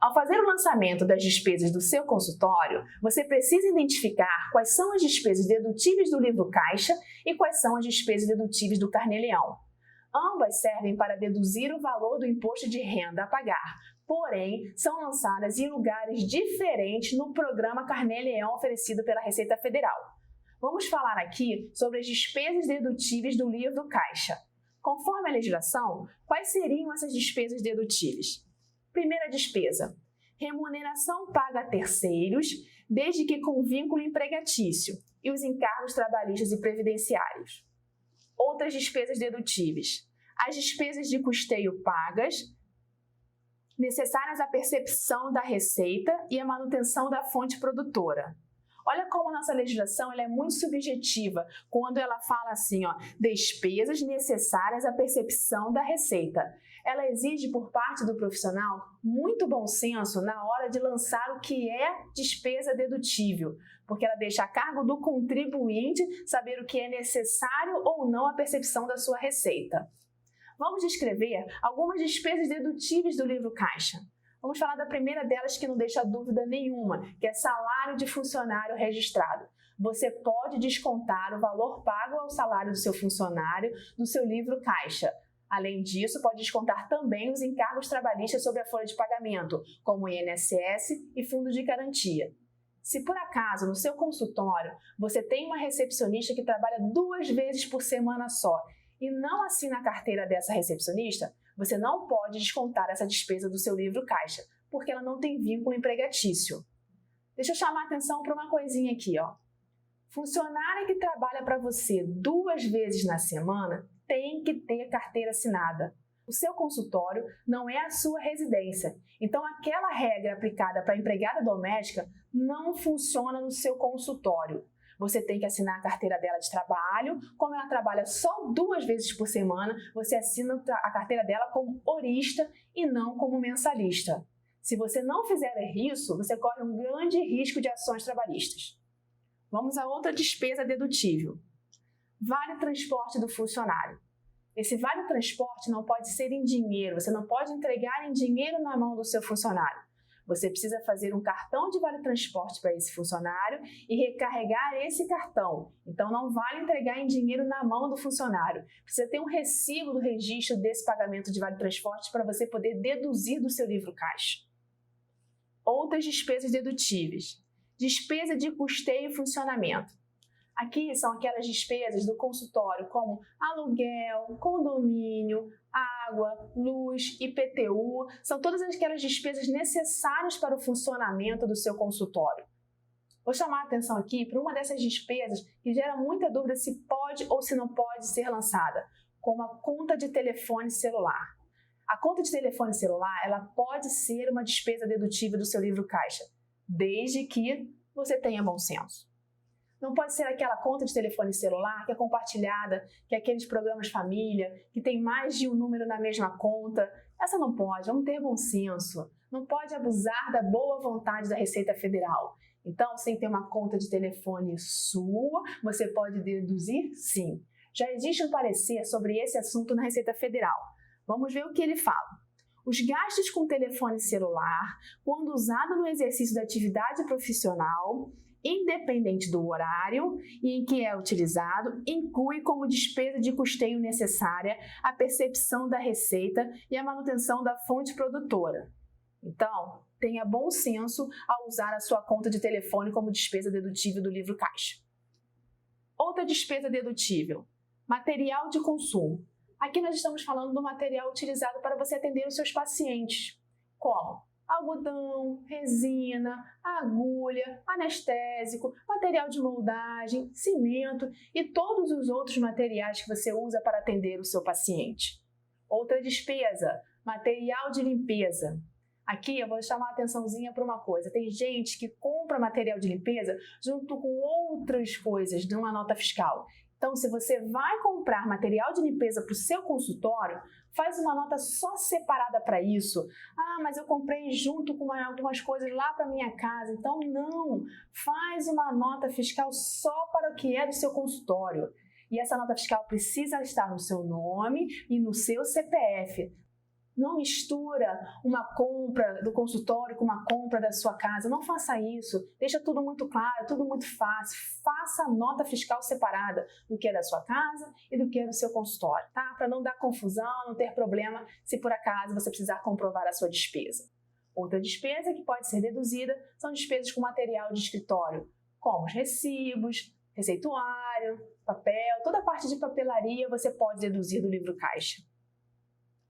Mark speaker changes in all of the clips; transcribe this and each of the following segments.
Speaker 1: Ao fazer o lançamento das despesas do seu consultório, você precisa identificar quais são as despesas dedutíveis do livro caixa e quais são as despesas dedutíveis do Carnê-Leão. Ambas servem para deduzir o valor do imposto de renda a pagar, porém, são lançadas em lugares diferentes no programa Carnê-Leão oferecido pela Receita Federal. Vamos falar aqui sobre as despesas dedutíveis do livro caixa. Conforme a legislação, quais seriam essas despesas dedutíveis? Primeira despesa: remuneração paga a terceiros, desde que com vínculo empregatício, e os encargos trabalhistas e previdenciários. Outras despesas dedutíveis: as despesas de custeio pagas, necessárias à percepção da receita e à manutenção da fonte produtora. Olha como a nossa legislação ela é muito subjetiva quando ela fala assim, despesas necessárias à percepção da receita. Ela exige por parte do profissional muito bom senso na hora de lançar o que é despesa dedutível, porque ela deixa a cargo do contribuinte saber o que é necessário ou não à percepção da sua receita. Vamos descrever algumas despesas dedutíveis do livro caixa. Vamos falar da primeira delas que não deixa dúvida nenhuma, que é salário de funcionário registrado. Você pode descontar o valor pago ao salário do seu funcionário do seu livro caixa. Além disso, pode descontar também os encargos trabalhistas sobre a folha de pagamento, como o INSS e fundo de garantia. Se por acaso no seu consultório você tem uma recepcionista que trabalha 2 vezes por semana só e não assina a carteira dessa recepcionista, você não pode descontar essa despesa do seu livro caixa, porque ela não tem vínculo empregatício. Deixa eu chamar a atenção para uma coisinha aqui, Funcionária que trabalha para você 2 vezes na semana tem que ter carteira assinada. O seu consultório não é a sua residência, então aquela regra aplicada para a empregada doméstica não funciona no seu consultório. Você tem que assinar a carteira dela de trabalho. Como ela trabalha só 2 vezes por semana, você assina a carteira dela como horista e não como mensalista. Se você não fizer isso, você corre um grande risco de ações trabalhistas. Vamos a outra despesa dedutível. Vale transporte do funcionário. Esse vale transporte não pode ser em dinheiro, você não pode entregar em dinheiro na mão do seu funcionário. Você precisa fazer um cartão de vale transporte para esse funcionário e recarregar esse cartão. Então não vale entregar em dinheiro na mão do funcionário. Precisa ter um recibo do registro desse pagamento de vale transporte para você poder deduzir do seu livro caixa. Outras despesas dedutíveis. Despesa de custeio e funcionamento. Aqui são aquelas despesas do consultório como aluguel, condomínio, água, luz, IPTU, são todas aquelas despesas necessárias para o funcionamento do seu consultório. Vou chamar a atenção aqui para uma dessas despesas que gera muita dúvida se pode ou se não pode ser lançada, como a conta de telefone celular. A conta de telefone celular ela pode ser uma despesa dedutível do seu livro caixa, desde que você tenha bom senso. Não pode ser aquela conta de telefone celular que é compartilhada, que é aqueles programas família, que tem mais de um número na mesma conta. Essa não pode, vamos ter bom senso. Não pode abusar da boa vontade da Receita Federal. Então, sem ter uma conta de telefone sua, você pode deduzir? Sim. Já existe um parecer sobre esse assunto na Receita Federal. Vamos ver o que ele fala. Os gastos com telefone celular, quando usado no exercício da atividade profissional, independente do horário em que é utilizado, inclui como despesa de custeio necessária a percepção da receita e a manutenção da fonte produtora. Então, tenha bom senso ao usar a sua conta de telefone como despesa dedutível do livro caixa. Outra despesa dedutível: material de consumo. Aqui nós estamos falando do material utilizado para você atender os seus pacientes, como algodão, resina, agulha, anestésico, material de moldagem, cimento e todos os outros materiais que você usa para atender o seu paciente. Outra despesa: material de limpeza. Aqui eu vou chamar a atençãozinha para uma coisa. Tem gente que compra material de limpeza junto com outras coisas numa nota fiscal. Então, se você vai comprar material de limpeza para o seu consultório, faz uma nota só separada para isso. Ah, mas eu comprei junto com algumas coisas lá para minha casa. Então, não. Faz uma nota fiscal só para o que é do seu consultório. E essa nota fiscal precisa estar no seu nome e no seu CPF. Não mistura uma compra do consultório com uma compra da sua casa. Não faça isso. Deixa tudo muito claro, tudo muito fácil. Faça a nota fiscal separada do que é da sua casa e do que é do seu consultório, tá? Para não dar confusão, não ter problema se por acaso você precisar comprovar a sua despesa. Outra despesa que pode ser deduzida são despesas com material de escritório, como os recibos, receituário, papel, toda a parte de papelaria você pode deduzir do livro caixa.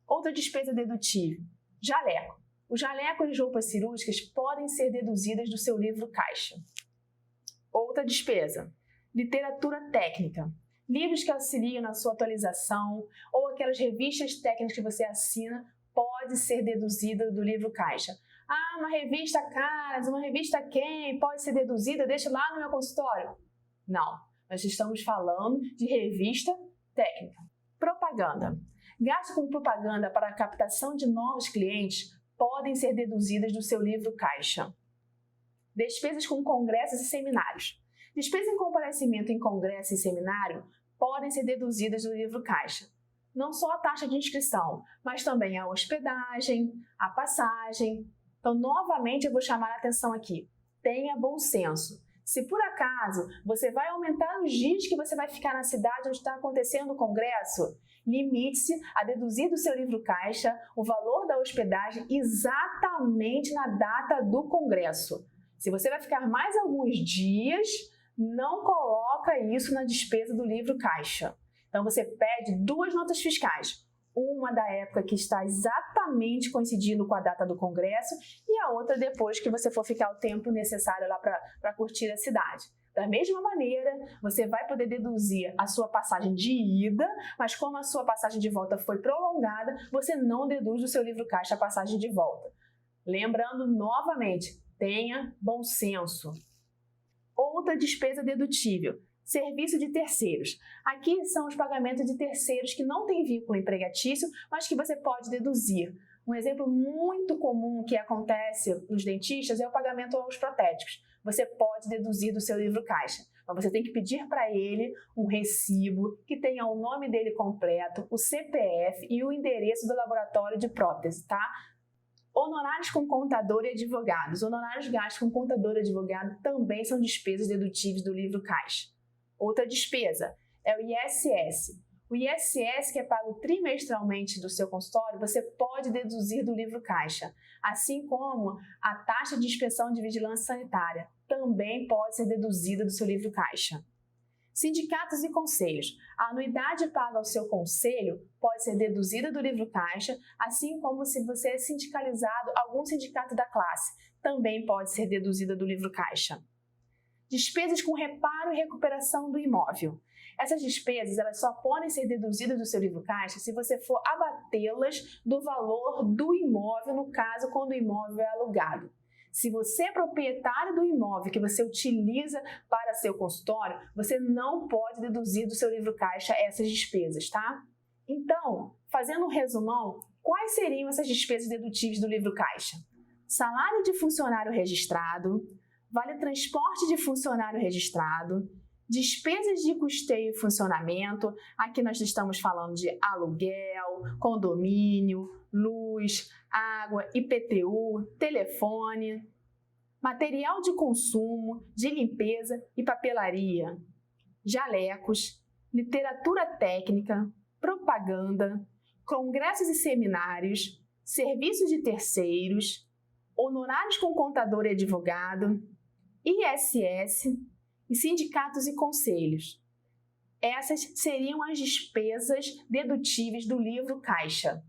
Speaker 1: Outra despesa dedutível, jaleco. Os jalecos de roupas cirúrgicas podem ser deduzidas do seu livro caixa. Outra despesa, literatura técnica. Livros que auxiliam na sua atualização ou aquelas revistas técnicas que você assina pode ser deduzida do livro caixa. Ah, uma revista Caras, uma revista Quem pode ser deduzida, deixa lá no meu consultório. Não, nós estamos falando de revista técnica. Propaganda. Gastos com propaganda para a captação de novos clientes podem ser deduzidas do seu livro caixa. Despesas com congressos e seminários. Despesas em comparecimento em congresso e seminário podem ser deduzidas do livro caixa. Não só a taxa de inscrição, mas também a hospedagem, a passagem. Então, novamente, eu vou chamar a atenção aqui. Tenha bom senso. Se por acaso você vai aumentar os dias que você vai ficar na cidade onde está acontecendo o congresso, limite-se a deduzir do seu livro caixa o valor da hospedagem exatamente na data do congresso. Se você vai ficar mais alguns dias, não coloca isso na despesa do livro caixa. Então você pede 2 notas fiscais. Uma da época que está exatamente coincidindo com a data do congresso e a outra depois que você for ficar o tempo necessário lá para curtir a cidade. Da mesma maneira, você vai poder deduzir a sua passagem de ida, mas como a sua passagem de volta foi prolongada, você não deduz do seu livro caixa a passagem de volta. Lembrando novamente, tenha bom senso. Outra despesa dedutível. Serviço de terceiros. Aqui são os pagamentos de terceiros que não têm vínculo empregatício, mas que você pode deduzir. Um exemplo muito comum que acontece nos dentistas é o pagamento aos protéticos. Você pode deduzir do seu livro caixa, mas você tem que pedir para ele um recibo que tenha o nome dele completo, o CPF e o endereço do laboratório de prótese, tá? Honorários com contador e advogados. Honorários gastos com contador e advogado também são despesas dedutíveis do livro caixa. Outra despesa é o ISS. O ISS, que é pago trimestralmente do seu consultório, você pode deduzir do livro caixa, assim como a taxa de inspeção de vigilância sanitária também pode ser deduzida do seu livro caixa. Sindicatos e conselhos. A anuidade paga ao seu conselho pode ser deduzida do livro caixa, assim como se você é sindicalizado algum sindicato da classe, também pode ser deduzida do livro caixa. Despesas com reparo e recuperação do imóvel. Essas despesas elas só podem ser deduzidas do seu livro caixa se você for abatê-las do valor do imóvel, no caso, quando o imóvel é alugado. Se você é proprietário do imóvel que você utiliza para seu consultório, você não pode deduzir do seu livro caixa essas despesas, tá? Então, fazendo um resumão, quais seriam essas despesas dedutíveis do livro caixa? Salário de funcionário registrado, vale transporte de funcionário registrado, despesas de custeio e funcionamento, aqui nós estamos falando de aluguel, condomínio, luz, água, IPTU, telefone, material de consumo, de limpeza e papelaria, jalecos, literatura técnica, propaganda, congressos e seminários, serviços de terceiros, honorários com contador e advogado, ISS e sindicatos e conselhos. Essas seriam as despesas dedutíveis do livro caixa.